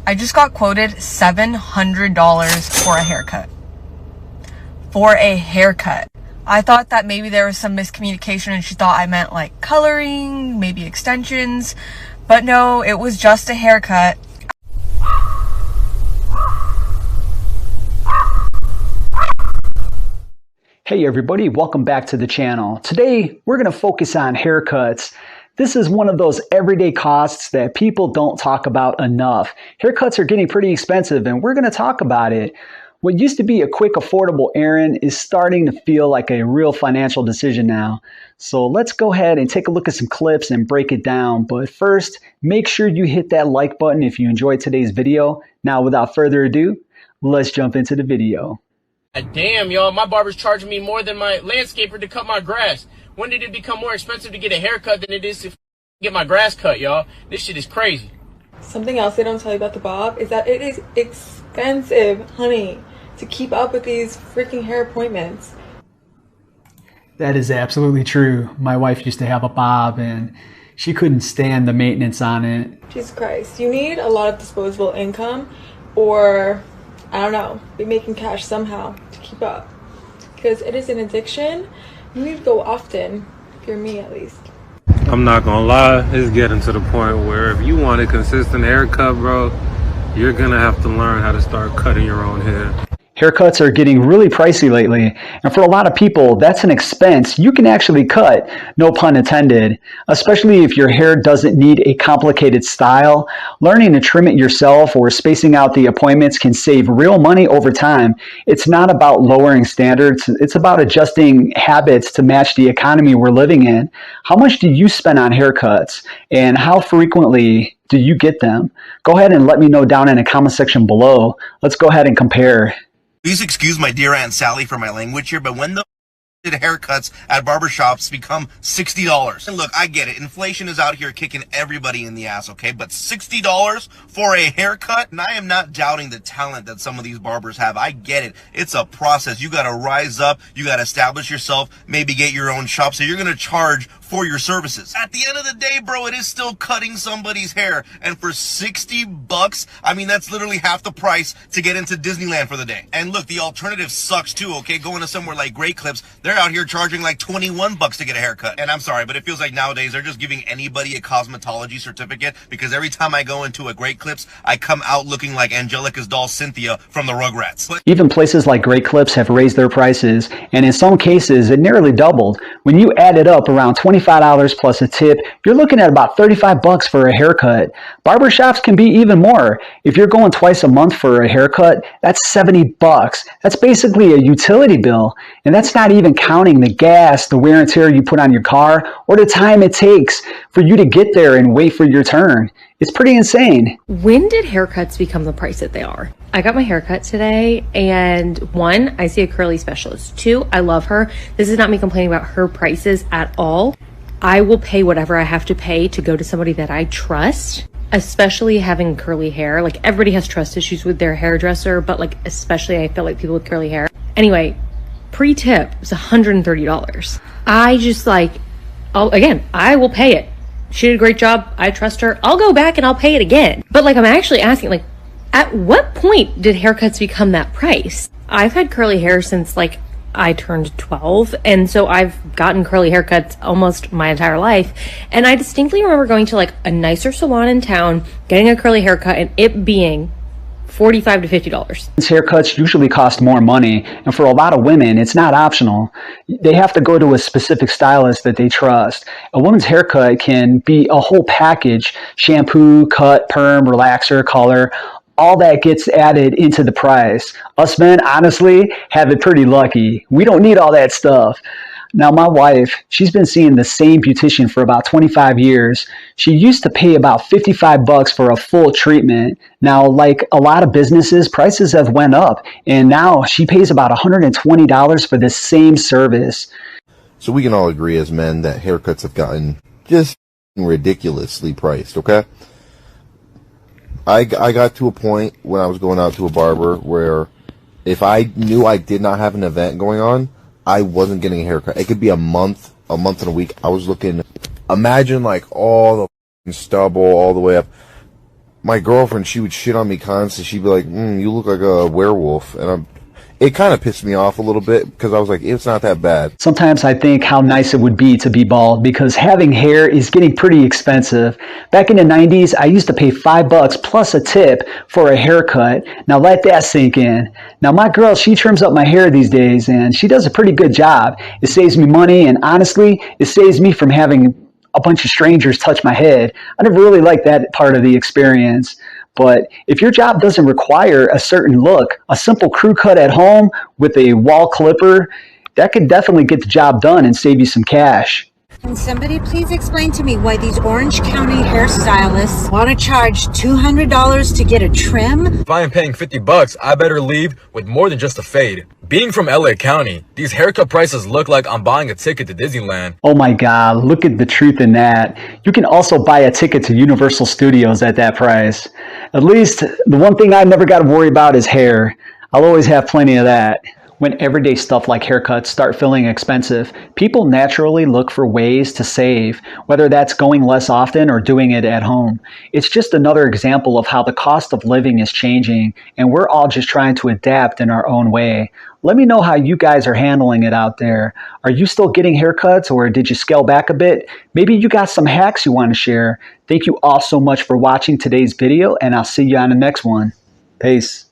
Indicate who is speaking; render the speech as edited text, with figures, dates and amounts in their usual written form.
Speaker 1: I just got quoted $700 for a haircut. For a haircut. I thought that maybe there was some miscommunication and she thought I meant like coloring, maybe extensions, but no, it was just a haircut.
Speaker 2: Hey everybody, welcome back to the channel. Today we're going to focus on haircuts. This is one of those everyday costs that people don't talk about enough. Haircuts are getting pretty expensive and we're going to talk about it. What used to be a quick, affordable errand is starting to feel like a real financial decision now. So let's go ahead and take a look at some clips and break it down. But first, make sure you hit that like button if you enjoyed today's video. Now, without further ado, let's jump into the video.
Speaker 3: Damn, y'all, my barber's charging me more than my landscaper to cut my grass. When did it become more expensive to get a haircut than it is to get my grass cut, y'all? This shit is crazy.
Speaker 4: Something else they don't tell you about the bob is that it is expensive, honey, to keep up with these freaking hair appointments.
Speaker 2: That is absolutely true. My wife used to have a bob and she couldn't stand the maintenance on it.
Speaker 4: Jesus Christ. You need a lot of disposable income or, I don't know, be making cash somehow to keep up. Because it is an addiction. You need to go often, if you're me at least.
Speaker 5: I'm not gonna lie, it's getting to the point where if you want a consistent haircut, bro, you're gonna have to learn how to start cutting your own hair.
Speaker 2: Haircuts are getting really pricey lately, and for a lot of people, that's an expense you can actually cut, no pun intended, especially if your hair doesn't need a complicated style. Learning to trim it yourself or spacing out the appointments can save real money over time. It's not about lowering standards, it's about adjusting habits to match the economy we're living in. How much do you spend on haircuts, and how frequently do you get them? Go ahead and let me know down in the comment section below. Let's go ahead and compare.
Speaker 6: Please excuse my dear Aunt Sally for my language here, but when the haircuts at barbershops become $60. And look, I get it. Inflation is out here kicking everybody in the ass, okay? But $60 for a haircut? And I am not doubting the talent that some of these barbers have. I get it. It's a process. You got to rise up. You got to establish yourself, maybe get your own shop. So you're going to charge for your services. At the end of the day, bro, it is still cutting somebody's hair. And for $60, I mean, that's literally half the price to get into Disneyland for the day. And look, the alternative sucks too, okay? Going to somewhere like Great Clips, they're out here charging like $21 to get a haircut. And I'm sorry, but it feels like nowadays they're just giving anybody a cosmetology certificate, because every time I go into a Great Clips, I come out looking like Angelica's doll Cynthia from the Rugrats. But
Speaker 2: even places like Great Clips have raised their prices, and in some cases it nearly doubled. When you add it up, around $25 plus a tip, you're looking at about $35 for a haircut. Barbershops can be even more. If you're going twice a month for a haircut, that's $70. That's basically a utility bill, and that's not even counting the gas, the wear and tear you put on your car, or the time it takes for you to get there and wait for your turn. It's pretty insane.
Speaker 7: When did haircuts become the price that they are? I got my haircut today, and one, I see a curly specialist. Two, I love her. This is not me complaining about her prices at all. I will pay whatever I have to pay to go to somebody that I trust, especially having curly hair. Like, everybody has trust issues with their hairdresser, but like, especially I feel like people with curly hair. Anyway, pre-tip was $130. I just like, oh, again, I will pay it. She did a great job. I trust her. I'll go back and I'll pay it again. But like, I'm actually asking, like, at what point did haircuts become that price? I've had curly hair since like I turned 12, and so I've gotten curly haircuts almost my entire life. And I distinctly remember going to like a nicer salon in town, getting a curly haircut, and it being $45 to $50.
Speaker 2: Haircuts usually cost more money, and for a lot of women, it's not optional. They have to go to a specific stylist that they trust. A woman's haircut can be a whole package: shampoo, cut, perm, relaxer, color. All that gets added into the price. Us men, honestly, have it pretty lucky. We don't need all that stuff. Now, my wife, she's been seeing the same beautician for about 25 years. She used to pay about $55 for a full treatment. Now, like a lot of businesses, prices have went up, and now she pays about $120 for the same service.
Speaker 8: So we can all agree as men that haircuts have gotten just ridiculously priced, okay? I got to a point when I was going out to a barber where if I knew I did not have an event going on, I wasn't getting a haircut. It could be a month and a week. I was looking, imagine like all the stubble all the way up. my girlfriend, she would shit on me constantly. She'd be like, you look like a werewolf. And it kind of pissed me off a little bit because I was like, it's not that bad.
Speaker 2: Sometimes I think how nice it would be to be bald because having hair is getting pretty expensive. Back in the 90s, I used to pay $5 plus a tip for a haircut. Now let that sink in. Now my girl, she trims up my hair these days and she does a pretty good job. It saves me money and honestly, it saves me from having a bunch of strangers touch my head. I never really liked that part of the experience. But if your job doesn't require a certain look, a simple crew cut at home with a wall clipper, that could definitely get the job done and save you some cash.
Speaker 9: Can somebody please explain to me why these Orange County hairstylists want to charge $200 to get a trim?
Speaker 10: If I am paying $50, I better leave with more than just a fade. Being from LA County, these haircut prices look like I'm buying a ticket to Disneyland.
Speaker 2: Oh my God, look at the truth in that. You can also buy a ticket to Universal Studios at that price. At least the one thing I never got to worry about is hair. I'll always have plenty of that. When everyday stuff like haircuts start feeling expensive, people naturally look for ways to save, whether that's going less often or doing it at home. It's just another example of how the cost of living is changing, and we're all just trying to adapt in our own way. Let me know how you guys are handling it out there. Are you still getting haircuts or did you scale back a bit? Maybe you got some hacks you want to share. Thank you all so much for watching today's video, and I'll see you on the next one. Peace.